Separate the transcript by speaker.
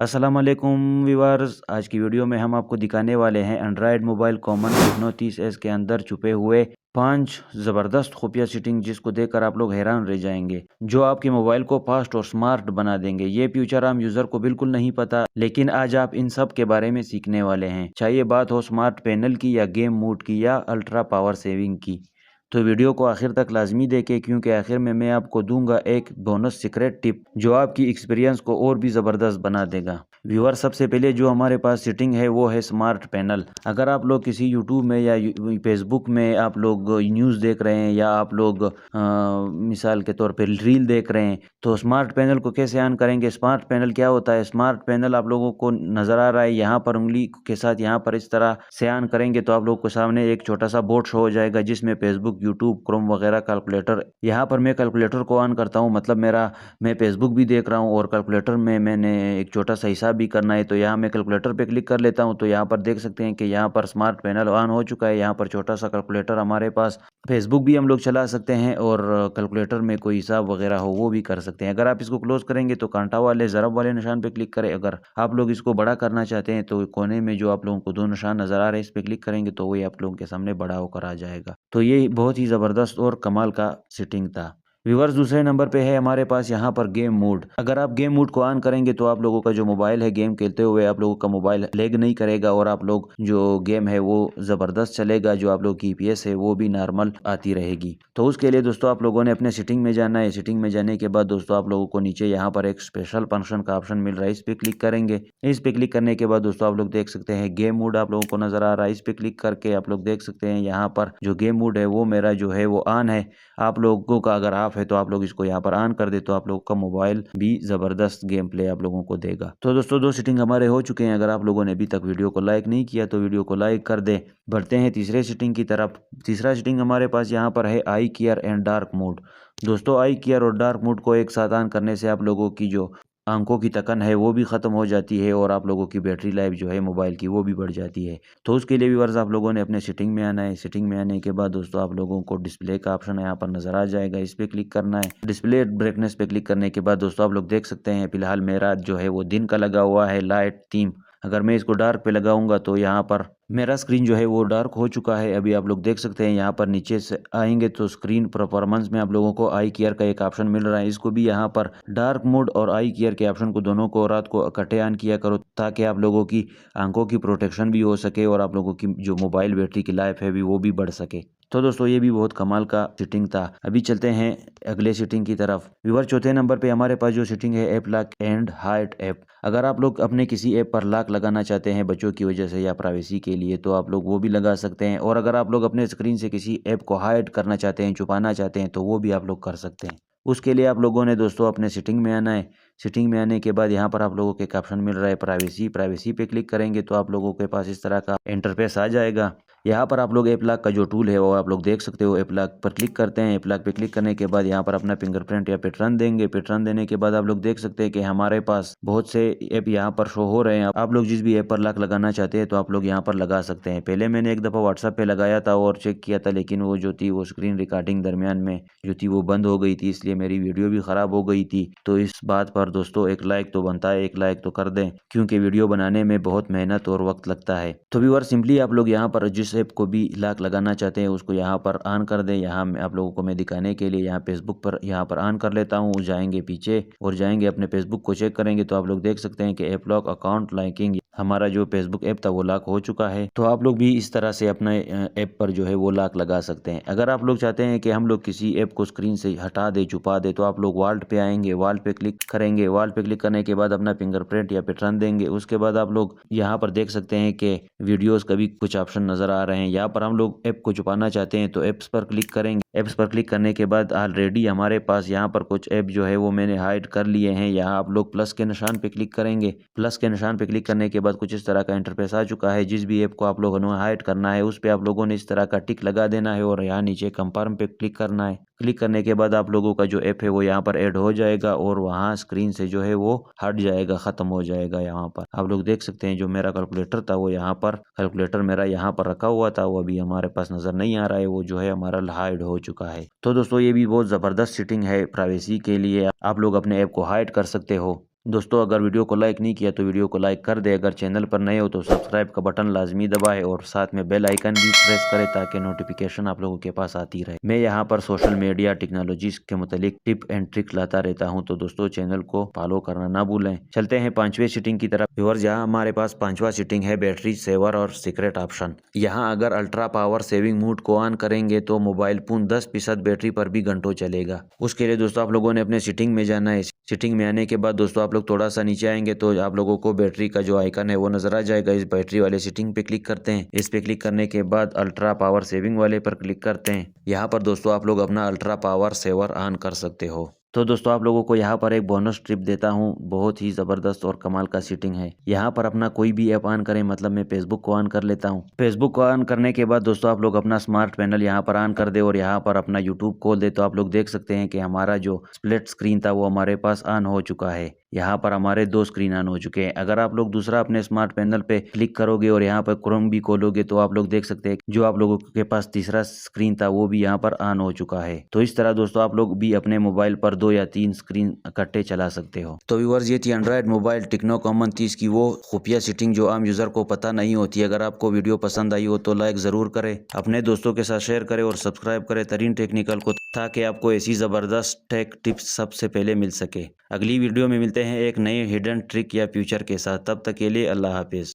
Speaker 1: अस्सलाम वालेकुम व्यूअर्स। आज की वीडियो में हम आपको दिखाने वाले हैं Android mobile common techno 30S के अंदर छुपे हुए 5 ज़बरदस्त खुफिया सेटिंग जिसको देखकर आप लोग हैरान रह जाएंगे, जो आपके मोबाइल को फास्ट और स्मार्ट बना देंगे। ये फ्यूचर आम यूज़र को बिल्कुल नहीं पता, लेकिन आज आप इन सब के बारे में सीखने वाले हैं। चाहे ये बात हो स्मार्ट पैनल की या गेम मोड की या अल्ट्रा पावर सेविंग की, तो वीडियो को आखिर तक लाजमी देखें, क्योंकि आखिर में मैं आपको दूंगा एक बोनस सीक्रेट टिप जो आपकी एक्सपीरियंस को और भी ज़बरदस्त बना देगा। व्यूअर, सबसे पहले जो हमारे पास सेटिंग है वो है स्मार्ट पैनल। अगर आप लोग किसी यूट्यूब में या फेसबुक में आप लोग न्यूज़ देख रहे हैं या आप लोग मिसाल के तौर पे रील देख रहे हैं, तो स्मार्ट पैनल को कैसे ऑन करेंगे? स्मार्ट पैनल क्या होता है? स्मार्ट पैनल आप लोगों को नज़र आ रहा है, यहाँ पर उंगली के साथ यहाँ पर इस तरह से ऑन करेंगे तो आप लोग को सामने एक छोटा सा बोर्ड शो हो जाएगा जिसमें फेसबुक, यूट्यूब, क्रोम वगैरह, कैलकुलेटर। यहाँ पर मैं कैलकुलेटर को ऑन करता हूँ, मतलब मैं फेसबुक भी देख रहा हूँ और कैलकुलेटर में मैंने एक छोटा सा हिसाब भी करना है, तो यहाँ मैं कैलकुलेटर पे क्लिक कर लेता हूँ। तो यहाँ पर देख सकते हैं कि यहाँ पर स्मार्ट पैनल ऑन हो चुका है। यहाँ पर छोटा सा कैलकुलेटर हमारे पास, फेसबुक भी हम लोग चला सकते हैं और कैलकुलेटर में कोई हिसाब वगैरह हो वो भी कर सकते हैं। अगर आप इसको क्लोज करेंगे तो कांटा वाले ज़रब वाले निशान पे क्लिक करें। अगर आप लोग इसको बड़ा करना चाहते हैं तो कोने में जो आप लोगों को दो निशान नज़र आ रहे हैं इस पे क्लिक करेंगे तो वही आप लोगों के सामने बड़ा होकर आ जाएगा। तो ये बहुत ही ज़बरदस्त और कमाल का सेटिंग था। व्यूअर्स, दूसरे नंबर पे है हमारे पास यहाँ पर गेम मोड। अगर आप गेम मोड को ऑन करेंगे तो आप लोगों का जो मोबाइल है, गेम खेलते हुए आप लोगों का मोबाइल लैग नहीं करेगा और आप लोग जो गेम है वो ज़बरदस्त चलेगा। जो आप लोग की ईपीएस है वो भी नॉर्मल आती रहेगी। तो उसके लिए दोस्तों आप लोगों ने अपने सेटिंग में जाना है। सेटिंग में जाने के बाद दोस्तों आप लोगों को नीचे यहाँ पर एक स्पेशल फंक्शन का ऑप्शन मिल रहा है, इस पे क्लिक करेंगे। इस पे क्लिक करने के बाद दोस्तों आप लोग देख सकते हैं गेम मोड आप लोगों को नजर आ रहा है। इस पे क्लिक करके आप लोग देख सकते हैं यहाँ पर जो गेम मोड है वो मेरा जो है वो ऑन है। आप लोगों का अगर ऑफ है तो आप लोग इसको यहाँ पर ऑन कर दे तो आप लोगों का मोबाइल भी जबरदस्त गेम प्ले आप लोगों को देगा। तो दोस्तों दो सेटिंग हमारे हो चुके हैं। अगर आप लोगों ने अभी तक वीडियो को लाइक नहीं किया तो वीडियो को लाइक कर दें। बढ़ते हैं तीसरे सेटिंग की तरफ। तीसरा सेटिंग हमारे पास यहाँ पर है आई केयर एंड डार्क मोड। दोस्तों आई केयर और डार्क मोड को एक साथ ऑन करने से आप लोगों की जो आंखों की थकन है वो भी ख़त्म हो जाती है और आप लोगों की बैटरी लाइफ जो है मोबाइल की वो भी बढ़ जाती है। तो उसके लिए व्यूअर्स आप लोगों ने अपने सेटिंग में आना है। सेटिंग में आने के बाद दोस्तों आप लोगों को डिस्प्ले का ऑप्शन यहाँ पर नज़र आ जाएगा, इस पर क्लिक करना है। डिस्प्ले ब्राइटनेस पे क्लिक करने के बाद दोस्तों आप लोग देख सकते हैं फिलहाल मेरा जो है वो दिन का लगा हुआ है लाइट थीम। अगर मैं इसको डार्क पे लगाऊंगा तो यहाँ पर मेरा स्क्रीन जो है वो डार्क हो चुका है। अभी आप लोग देख सकते हैं यहाँ पर नीचे से आएंगे तो स्क्रीन परफॉर्मेंस में आप लोगों को आई केयर का एक ऑप्शन मिल रहा है। इसको भी यहाँ पर डार्क मोड और आई केयर के ऑप्शन को दोनों को रात को इकट्ठे ऑन किया करो ताकि आप लोगों की आंखों की प्रोटेक्शन भी हो सके और आप लोगों की जो मोबाइल बैटरी की लाइफ है भी वो भी बढ़ सके। तो दोस्तों ये भी बहुत कमाल का सेटिंग था। अभी चलते हैं अगले सेटिंग की तरफ। व्यूअर, चौथे नंबर पे हमारे पास जो सेटिंग है app lock and hide app. अगर आप लोग अपने किसी ऐप पर लॉक लगाना चाहते हैं बच्चों की वजह से या प्राइवेसी के लिए तो आप लोग वो भी लगा सकते हैं, और अगर आप लोग अपने स्क्रीन से किसी ऐप को हाइड करना चाहते हैं, छुपाना चाहते हैं, तो वो भी आप लोग कर सकते हैं। उसके लिए आप लोगों ने दोस्तों अपने सेटिंग में आना है। सेटिंग में आने के बाद यहाँ पर आप लोगों को एक ऑप्शन मिल रहा है प्राइवेसी। प्राइवेसी पे क्लिक करेंगे तो आप लोगों के पास इस तरह का इंटरफेस आ जाएगा। यहाँ पर आप लोग ऐप लॉक का जो टूल है वो आप लोग देख सकते हो। ऐप लॉक पर क्लिक करते हैं। ऐप लॉक पे क्लिक करने के बाद यहाँ पर अपना फिंगरप्रिंट या पैटर्न देंगे। पैटर्न देने के बाद आप लोग देख सकते हैं कि हमारे पास बहुत से ऐप यहाँ पर शो हो रहे हैं। आप लोग जिस भी ऐप पर लॉक लगाना चाहते हैं तो आप लोग यहाँ पर लगा सकते हैं। पहले मैंने एक दफ़ा व्हाट्सएप पे लगाया था और चेक किया था, लेकिन वो जो थी वो स्क्रीन रिकॉर्डिंग दरमियान में जो थी वो बंद हो गई थी, इसलिए मेरी वीडियो भी ख़राब हो गई थी। तो इस बात पर दोस्तों एक लाइक तो बनता है, एक लाइक तो कर दें, क्योंकि वीडियो बनाने में बहुत मेहनत और वक्त लगता है। तो व्यूअर, सिंपली आप लोग यहाँ पर जिस ऐप को भी लॉक लगाना चाहते हैं उसको यहाँ पर ऑन कर दें। यहाँ आप लोगों को मैं दिखाने के लिए यहाँ फेसबुक पर यहाँ पर ऑन कर लेता हूँ। जाएंगे पीछे और जाएंगे अपने फेसबुक को चेक करेंगे तो आप लोग देख सकते हैं कि ऐप लॉक अकाउंट लॉकिंग, हमारा जो फेसबुक ऐप था वो लॉक हो चुका है। तो आप लोग भी इस तरह से अपने ऐप पर जो है वो लॉक लगा सकते हैं। अगर आप लोग चाहते हैं कि हम लोग किसी ऐप को स्क्रीन से हटा दे, छुपा दे, तो आप लोग वॉल्ट पे आएंगे, वॉल्ट पे क्लिक करेंगे। वॉल्ट पे क्लिक करने के बाद अपना फिंगरप्रिंट या पैटर्न देंगे। उसके बाद आप लोग यहाँ पर देख सकते हैं कि वीडियोस का भी कुछ ऑप्शन नजर आ रहे हैं। यहाँ पर हम लोग ऐप को छुपाना चाहते हैं तो ऐप्स पर क्लिक करेंगे। ऐप्स पर क्लिक करने के बाद ऑलरेडी हमारे पास यहाँ पर कुछ ऐप जो है वो मैंने हाइड कर लिए हैं। यहाँ आप लोग प्लस के निशान पे क्लिक करेंगे। प्लस के निशान पे क्लिक करने के बाद कुछ इस तरह का इंटरफेस आ चुका है। जिस भी ऐप को आप लोगों ने हाइड करना है उस पे आप लोगों ने इस तरह का टिक लगा देना है और यहाँ नीचे कंफर्म पे क्लिक करना है। क्लिक करने के बाद आप लोगों का जो ऐप है वो यहाँ पर ऐड हो जाएगा और वहाँ स्क्रीन से जो है वो हट जाएगा, ख़त्म हो जाएगा। यहाँ पर आप लोग देख सकते हैं जो मेरा कैलकुलेटर था वो यहाँ पर, कैलकुलेटर मेरा यहाँ पर रखा हुआ था, वो अभी हमारे पास नज़र नहीं आ रहा है, वो जो है हमारा हाइड हो चुका है। तो दोस्तों ये भी बहुत ज़बरदस्त सेटिंग है प्राइवेसी के लिए। आप लोग अपने ऐप को हाइड कर सकते हो। दोस्तों अगर वीडियो को लाइक नहीं किया तो वीडियो को लाइक कर दे। अगर चैनल पर नए हो तो सब्सक्राइब का बटन लाजमी दबाएं और साथ में बेल आइकन भी प्रेस करें ताकि नोटिफिकेशन आप लोगों के पास आती रहे। मैं यहाँ पर सोशल मीडिया टेक्नोलॉजीज के मुतालिक टिप एंड ट्रिक लाता रहता हूँ, तो दोस्तों चैनल को फॉलो करना ना भूलें। चलते हैं पांचवें सेटिंग की तरफ। व्यूअर्स, यहाँ हमारे पास पांचवा सेटिंग है बैटरी सेवर और सीक्रेट ऑप्शन। यहाँ अगर अल्ट्रा पावर सेविंग मोड को ऑन करेंगे तो मोबाइल फोन 10% बैटरी पर भी घंटों चलेगा। उसके लिए दोस्तों आप लोगों ने अपने सेटिंग में जाना है। सेटिंग में आने के बाद दोस्तों आप लोग थोड़ा सा नीचे आएंगे तो आप लोगों को बैटरी का जो आइकन है वो नजर आ जाएगा। इस बैटरी वाले सेटिंग पे क्लिक करते हैं। इस पे क्लिक करने के बाद अल्ट्रा पावर सेविंग वाले पर क्लिक करते हैं। यहाँ पर दोस्तों आप लोग अपना अल्ट्रा पावर सेवर ऑन कर सकते हो। तो दोस्तों आप लोगों को यहाँ पर एक बोनस ट्रिप देता हूँ, बहुत ही ज़बरदस्त और कमाल का सेटिंग है। यहाँ पर अपना कोई भी ऐप ऑन करें, मतलब मैं फेसबुक को ऑन कर लेता हूँ। फेसबुक को ऑन करने के बाद दोस्तों आप लोग अपना स्मार्ट पैनल यहाँ पर ऑन कर दे और यहाँ पर अपना यूट्यूब खोल दे तो आप लोग देख सकते हैं कि हमारा जो स्प्लिट स्क्रीन था वो हमारे पास ऑन हो चुका है। यहाँ पर हमारे 2 स्क्रीन ऑन हो चुके हैं। अगर आप लोग दूसरा अपने स्मार्ट पैनल पे क्लिक करोगे और यहाँ पर क्रोम भी खोलोगे तो आप लोग देख सकते हैं जो आप लोगों के पास तीसरा स्क्रीन था वो भी यहाँ पर ऑन हो चुका है। तो इस तरह दोस्तों आप लोग भी अपने मोबाइल पर 2 या 3 स्क्रीन इकट्ठे चला सकते हो। तो व्यूअर्स, ये थी एंड्रॉइड मोबाइल टेक्नो कॉमन 30 की वो खुफिया सेटिंग जो आम यूजर को पता नहीं होती। अगर आपको वीडियो पसंद आई हो तो लाइक जरूर करें, अपने दोस्तों के साथ शेयर करें और सब्सक्राइब करें तरीन टेक्निकल को, ताकि आपको ऐसी जबरदस्त टेक टिप्स सबसे पहले मिल सके। अगली वीडियो में मिलते हैं एक नए हिडन ट्रिक या फ्यूचर के साथ। तब तक के लिए अल्लाह हाफिज।